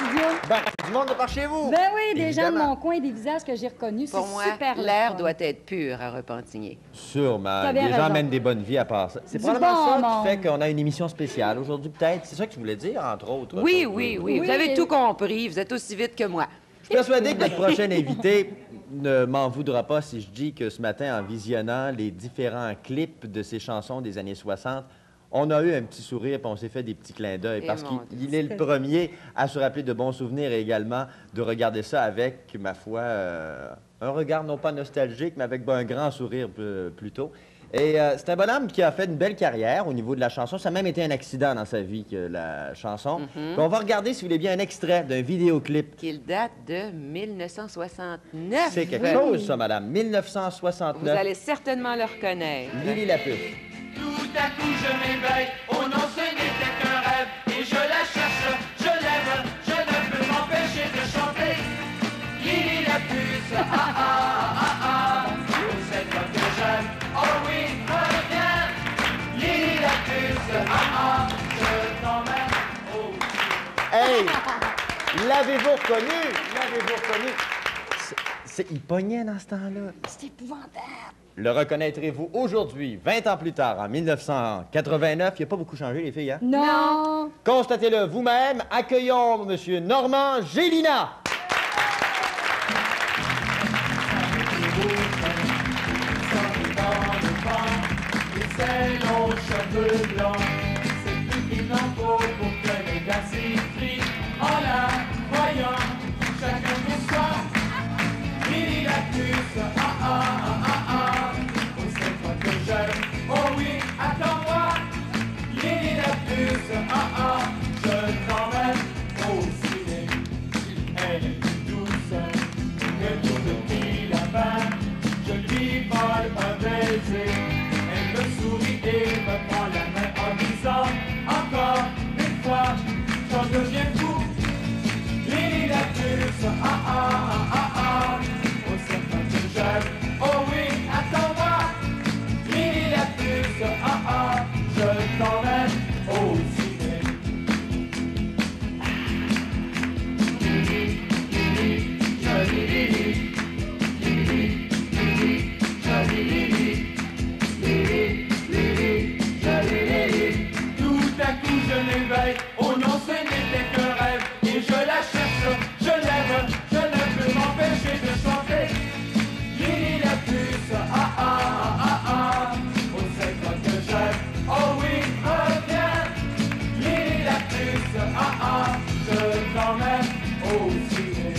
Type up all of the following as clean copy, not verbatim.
studio? Ben, c'est du monde de par chez vous. Ben oui, des gens de Évidemment. mon coin, des visages que j'ai reconnus. C'est Pour moi, super le l'air fun. doit être pur à Repentigny. Sûrement. T'as bien Les gens raison. mènent des bonnes vies à part ça. C'est Du probablement bon ça monde. qui fait qu'on a une émission spéciale aujourd'hui, peut-être. C'est ça que tu voulais dire, entre autres. Oui, oui, oui. Vous Oui. avez tout compris. Vous êtes aussi vite que moi. Je suis persuadé que notre prochain invité ne m'en voudra pas si je dis que ce matin, en visionnant les différents clips de ces chansons des années 60, on a eu un petit sourire et on s'est fait des petits clins d'œil Eh parce mon qu'il est le premier à se rappeler de bons souvenirs et également de regarder ça avec, ma foi, un regard non pas nostalgique, mais avec un grand sourire plutôt. Et c'est un bonhomme qui a fait une belle carrière au niveau de la chanson. Ça a même été un accident dans sa vie, que la chanson. Puis on va regarder, si vous voulez bien, un extrait d'un vidéoclip. Qu'il date de 1969. C'est quelque chose, ça, madame. Vous 1969. allez certainement le reconnaître. Lily Lapuce. Tout à coup je m'éveille, oh non ce n'était qu'un rêve, et je la cherche, je l'aime, je ne peux m'empêcher de chanter. Lily la puce, ah ah ah ah, oh c'est toi que j'aime, oh oui, reviens. Lily la puce, ah ah, je t'emmène au... Hey! L'avez-vous reconnu? L'avez-vous reconnu? Il pognait dans ce temps-là. C'est épouvantable. Le reconnaîtrez-vous aujourd'hui, 20 ans plus tard, en 1989? Il n'a pas beaucoup changé, les filles, hein? Non. Constatez-le vous-même. Accueillons M. Normand Gélina. Ses longs cheveux blancs, c'est tout qu'il n'en faut pour que les gars s'y crient en la voyant chacun pour soi. Lily la puce, ah ah ah ah ah, oh c'est toi que j'aime, oh oui, attends-moi. Lily la puce, ah ah, je t'emmène au ciné. Elle est plus douce que tout le petit lapin, je lui vole un baiser. Elle me sourit et me prend la main en disant encore une fois, j'en deviens fou. Lily la puce, ah ah ah ah ah, oh c'est toi que j'aime, oh oui, attends-moi. Lily la puce, ah ah, je t'emmène au ciné. Lily, Lily, jolie Lily, Lily, Lily, jolie Lily. Lily, Lily, jolie Lily. Tout à coup je m'éveille, oh non ce n'était qu'un rêve, et je la cherche, je l'aime, je ne peux m'empêcher de chanter. Lily la puce, ah ah ah ah ah, oh c'est toi que j'aime, oh oui, reviens. Lily la puce, ah ah, je t'emmène au ciné.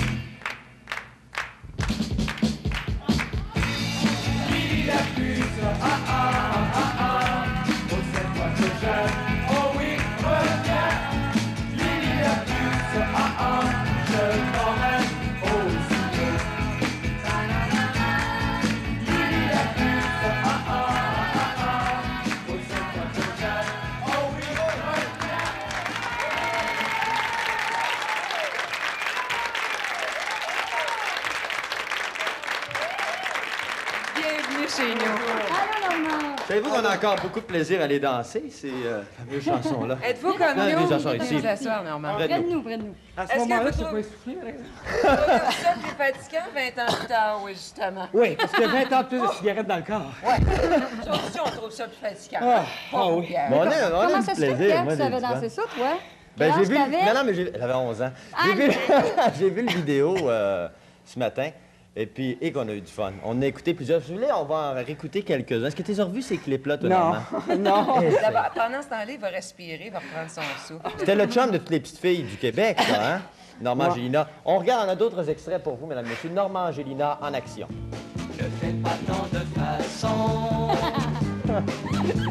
Lily la puce, ah ah ah ah ah, oh c'est toi que j'aime, oh oui, reviens. Lily la puce, ah ah, je t'emmène au ciné. Lily la puce, ah ah ah ah, oh c'est toi que j'aime, oh oui, reviens. Bienvenue chez nous. Allô, Normand. Savez-vous qu'on a encore beaucoup de plaisir à les danser, ces fameuses chansons-là? Êtes-vous comme Non, nous? les chansons ici. Venez vous asseoir, Normand. Près de Près de nous. nous, près de nous. À ce Est-ce que moment-là, vous c'est trouvez- pas essoufflé, par exemple? Trouvez-vous ça plus fatigant 20 ans plus tard, oui, justement. Oui, parce que 20 ans de plus de cigarettes dans le corps. Aujourd'hui, on trouve ça plus fatigant. Ah, Pas ah oui. Pierre. Mais on a Comment du ça se fait, plaisir, Pierre, moi, que tu savais des danser ça, toi? Ben, Quel j'ai âge vu... t'avais? Non, non, mais j'avais 11 ans. Ah, J'ai vu le vidéo ce matin, et puis, et qu'on a eu du fun. On a écouté plusieurs... Si vous voulez, on va en réécouter quelques-uns. Est-ce que tu as revu ces clips-là, toi, Non, Normand? non. D'abord, pendant ce temps-là, il va respirer, il va reprendre son souffle. C'était le chum de toutes les petites filles du Québec, ça, hein? Normand Ouais. Gélina. On regarde, on a d'autres extraits pour vous, mesdames et messieurs. Normand Gélina en action. Ne fais pas tant de façons.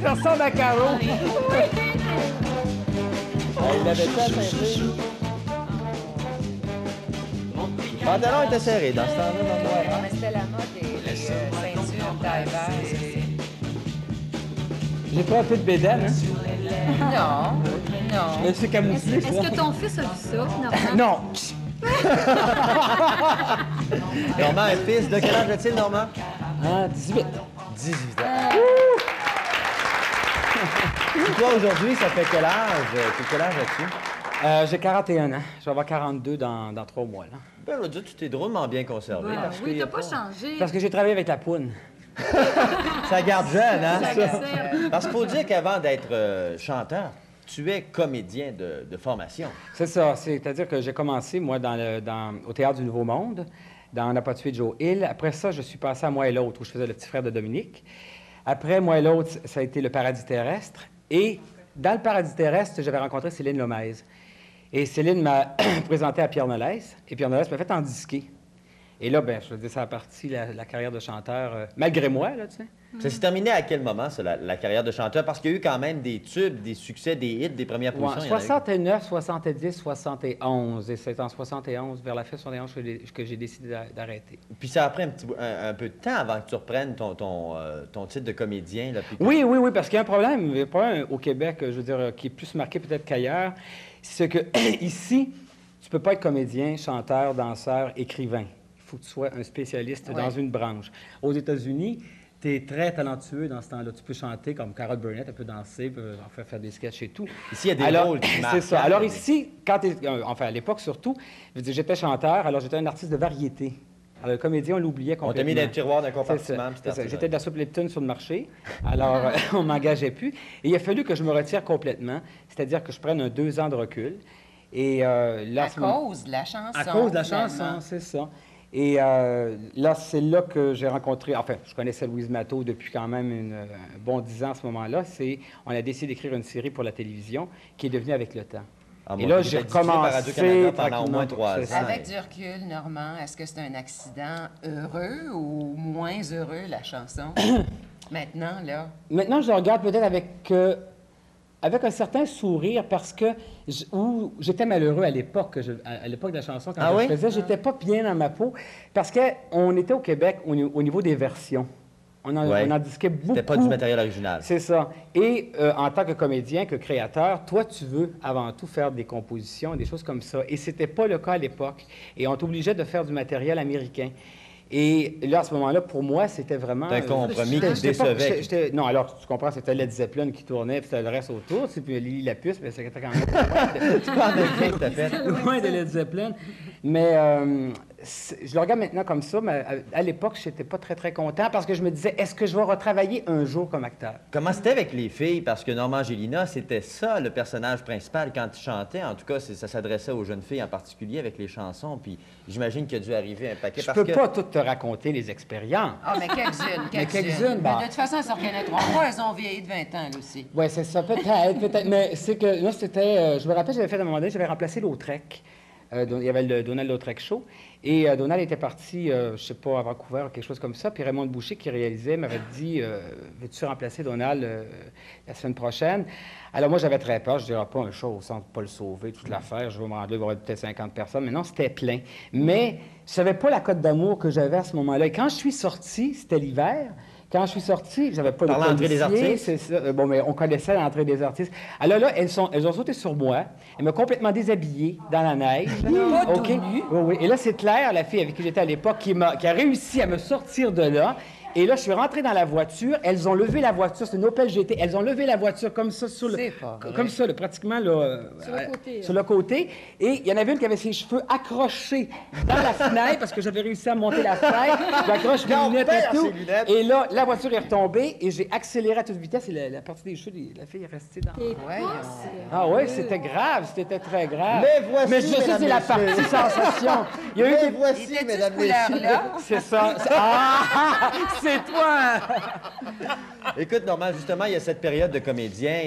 Ça ressemble à Caro. Il avait ça, Saint-Prix. Le pantalon était serré dans ce temps-là, Normand. Mais c'était la mode des ceintures taille basse. J'ai pas un peu de bédaine, hein? Non, non. Mais c'est camouflé, Est-ce ça. que ton fils a vu ça, Normand? Non. Normand, un fils de quel âge a-t-il, Normand? Ah, 18. 18 ans. Et toi, aujourd'hui, ça fait quel âge? Quel âge as-tu? J'ai 41 ans. Je vais avoir 42 dans 3 mois, là. Ben, je veux dire, tu t'es drôlement bien conservé. Ah, parce qu'il oui, y t'as a pas changé. Parce que j'ai travaillé avec la poune. Ça garde jeune, hein? Ça accepte. Parce qu'il faut dire qu'avant d'être chanteur, tu es comédien de formation. C'est ça. C'est-à-dire que j'ai commencé, moi, au Théâtre du Nouveau Monde, dans La Pas tué de Joe Hill. Après ça, je suis passé à Moi et l'autre, où je faisais le petit frère de Dominique. Après Moi et l'autre, ça a été Le Paradis terrestre. Et dans Le Paradis terrestre, j'avais rencontré Céline Lomez. Et Céline m'a présenté à Pierre Nolès. Et Pierre Nolès m'a fait endisquer. Et là, ben, je veux dire, ça a parti la carrière de chanteur, malgré moi, là, tu sais. Ça s'est terminé à quel moment, ça, la carrière de chanteur? Parce qu'il y a eu quand même des tubes, des succès, des hits, des premières Ouais, positions. Il y en a eu. 69, 70, 71. Et c'est en 71, vers la fin de 71, que j'ai décidé d'arrêter. Puis ça a pris un peu de temps avant que tu reprennes ton titre de comédien. Là, puis que- Oui, parce qu'il y a un problème. Il y a un problème au Québec, je veux dire, qui est plus marqué peut-être qu'ailleurs. C'est que ici, tu peux pas être comédien, chanteur, danseur, écrivain. Il faut que tu sois un spécialiste dans une branche. Aux États-Unis, tu es très talentueux dans ce temps-là. Tu peux chanter comme Carol Burnett, elle peut danser, peut faire des sketchs et tout. Ici, il y a des rôles qui marquent. C'est ça. hein, Alors mais- ici, enfin à l'époque surtout, je veux dire, j'étais chanteur, alors j'étais un artiste de variété. Alors, le comédien, on l'oubliait On complètement. t'a mis dans le tiroir d'un C'est compartiment. ça, puis c'est c'était ça. artisanal. J'étais de la soupe Lipton sur le marché, alors on m'engageait plus. Et il a fallu que je me retire complètement, c'est-à-dire que je prenne 2 ans de recul. Et là, À cause de la chanson. à cause de la finalement. chanson, c'est ça. Et là, c'est là que j'ai rencontré... Enfin, je connaissais Louise Matteau depuis quand même un bon 10 ans à ce moment-là. On a décidé d'écrire une série pour la télévision qui est devenue Avec le temps. Ah, Et moi, là, j'ai j'ai été diffusé par recommencé Radio-Canada pendant au tranquillement moins pour 3 ça. ans. Avec du recul, Normand, est-ce que c'est un accident heureux ou moins heureux, la chanson? Maintenant, là. Maintenant, je le regarde peut-être avec un certain sourire parce que j'étais malheureux à l'époque, à l'époque de la chanson, quand Ah je oui? le faisais, j'étais pas bien dans ma peau parce qu'on était au Québec au niveau des versions. On Ouais. en disquait beaucoup. C'était pas du matériel original. C'est ça. Et en tant que comédien, que créateur, toi, tu veux avant tout faire des compositions, des choses comme ça. Et c'était pas le cas à l'époque. Et on t'obligeait de faire du matériel américain. Et là, à ce moment-là, pour moi, c'était vraiment... C'était un compromis qui j'étais pas- décevait. non, alors, tu comprends, c'était Led Zeppelin qui tournait, puis c'était le reste autour. Puis Lily la puce, mais c'était quand même Tu parles de qui que t'as fait? loin de Led Zeppelin. Mais je le regarde maintenant comme ça, mais à l'époque, je n'étais pas très, très content parce que je me disais, est-ce que je vais retravailler un jour comme acteur? Comment c'était avec les filles? Parce que Normand Gélina, c'était ça, le personnage principal quand il chantait. En tout cas, ça s'adressait aux jeunes filles en particulier avec les chansons. Puis j'imagine qu'il a dû arriver un paquet. Je parce peux que... pas tout te raconter les expériences. Ah, mais quelques-unes, quelques-unes, bah. Mais de toute façon, elles se reconnaîtront pas. Elles ont vieilli de 20 ans, elles aussi. Oui, c'est ça, peut-être. Mais c'est que là, c'était... je me rappelle, j'avais fait à un moment donné, j'avais remplacé Lautrec. Il y avait le Donald Lautrec Show. Et Donald était parti, je sais pas, à Vancouver, quelque chose comme ça. Puis Raymond Boucher, qui réalisait, m'avait dit veux-tu remplacer Donald la semaine prochaine? Alors moi, j'avais très peur. Je dirais pas un show au centre Paul Sauvé, toute l'affaire. Je vais me rendre là, il va y avoir peut-être 50 personnes. Mais non, c'était plein. Mais je savais pas la cote d'amour que j'avais à ce moment-là. Et quand je suis sorti, c'était l'hiver. Quand je suis sorti, j'avais pas de Par l'entrée des policier, artistes? c'est ça. Bon, mais on connaissait l'entrée des artistes. Alors là, elles ont sauté sur moi. Elles m'ont complètement déshabillée dans la neige. OK? Oui, oui. Et là, c'est Claire, la fille avec qui j'étais à l'époque, qui a réussi à me sortir de là. Et là, je suis rentré dans la voiture. Elles ont levé la voiture. C'est une Opel GT. Elles ont levé la voiture comme ça, comme ça, là, pratiquement là, Sur le côté, sur le côté. Et il y en avait une qui avait ses cheveux accrochés dans la fenêtre parce que j'avais réussi à monter la fenêtre. J'accroche mes Non, lunettes père, et tout. ses lunettes. Et là, la voiture est retombée et j'ai accéléré à toute vitesse et la partie des cheveux de la fille est restée dans... T'es Voyons. pas Ah oui, c'était grave, c'était très grave. Mais voici, Mais ça, mesdames, c'est la messieurs. partie sensation. Il y a eu Mais des... voici, Étais-tu mesdames, de messieurs. couleur-là? C'est ça. Ah, c'est toi! Écoute, Normand, justement, il y a cette période de comédien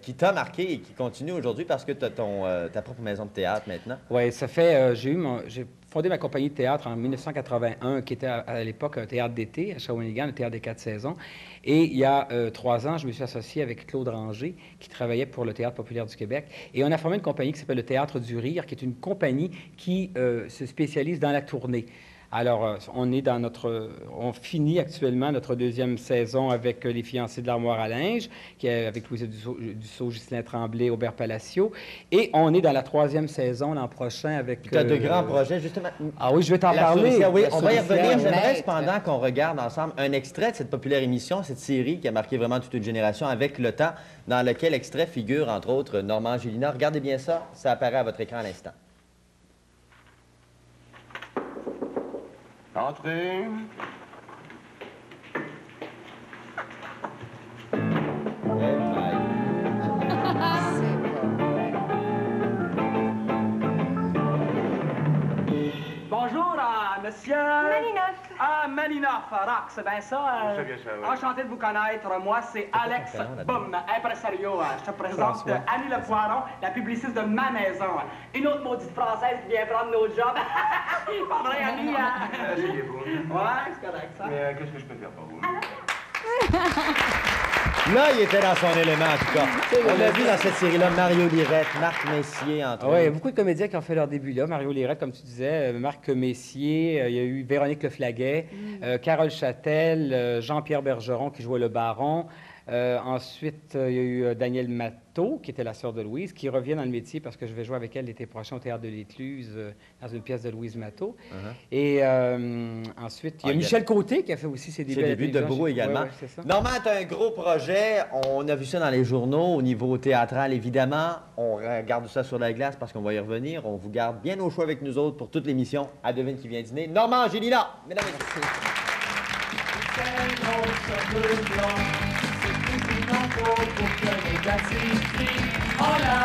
qui t'a marqué et qui continue aujourd'hui parce que tu as ta propre maison de théâtre maintenant. Oui, ça fait... j'ai fondé ma compagnie de théâtre en 1981, qui était à l'époque un théâtre d'été à Shawinigan, le théâtre des 4 saisons. Et il y a 3 ans, je me suis associé avec Claude Ranger, qui travaillait pour le Théâtre populaire du Québec. Et on a formé une compagnie qui s'appelle le Théâtre du Rire, qui est une compagnie qui se spécialise dans la tournée. Alors, on finit actuellement notre deuxième saison avec Les Fiancés de l'armoire à linge, qui est avec Louise Dussault, Ghislain Tremblay, Aubert Palacio. Et on est dans la troisième saison l'an prochain avec... Tu as de grands projets, justement. Ah oui, je vais t'en La parler. souricière, oui, La on va y souricière, revenir. oui. J'aimerais cependant qu'on regarde ensemble un extrait de cette populaire émission, cette série qui a marqué vraiment toute une génération avec le temps, dans lequel extrait figure, entre autres, Normand Gélina. Regardez bien ça, ça apparaît à votre écran à l'instant. Entrez. Bonjour, monsieur... Malinoff. Ah, Malinoff, Rox, c'est bien ça. C'est bien ça, oui. Enchanté de vous connaître. Moi, c'est Alex prénom, là-dedans? Boum, impresario. Je te présente François. Annie Le Poiron, la publiciste de ma maison. Une autre maudite française qui vient prendre nos jobs. Pas vrai, Annie? Asseyez-vous. Ouais, c'est correct, ça. Mais qu'est-ce que je peux faire pour vous? Là, il était dans son élément, en tout cas. On l'a vu dans cette série-là, Mario Lirette, Marc Messier, entre Oui, il y a autres. beaucoup de comédiens qui ont fait leur début là. Mario Lirette, comme tu disais, Marc Messier, il y a eu Véronique Leflaguet, Carole Châtel, Jean-Pierre Bergeron qui jouait le baron. Ensuite, il y a eu Danielle Matteau, qui était la sœur de Louise, qui revient dans le métier parce que je vais jouer avec elle l'été prochain au Théâtre de l'Écluse, dans une pièce de Louise Matteau. Et ensuite, il y a Michel Côté qui a fait aussi ses débuts C'est à le la début de télévision. Brou également. Ouais, ouais, c'est ça. Normand, tu as un gros projet. On a vu ça dans les journaux, au niveau théâtral, évidemment. On regarde ça sur la glace parce qu'on va y revenir. On vous garde bien au choix avec nous autres pour toute l'émission à Devine qui vient dîner. Normand Gélina, mesdames et messieurs. C'est nos cheveux blancs, c'est tout qu'il en faut pour que les gars s'y crient. Oh là,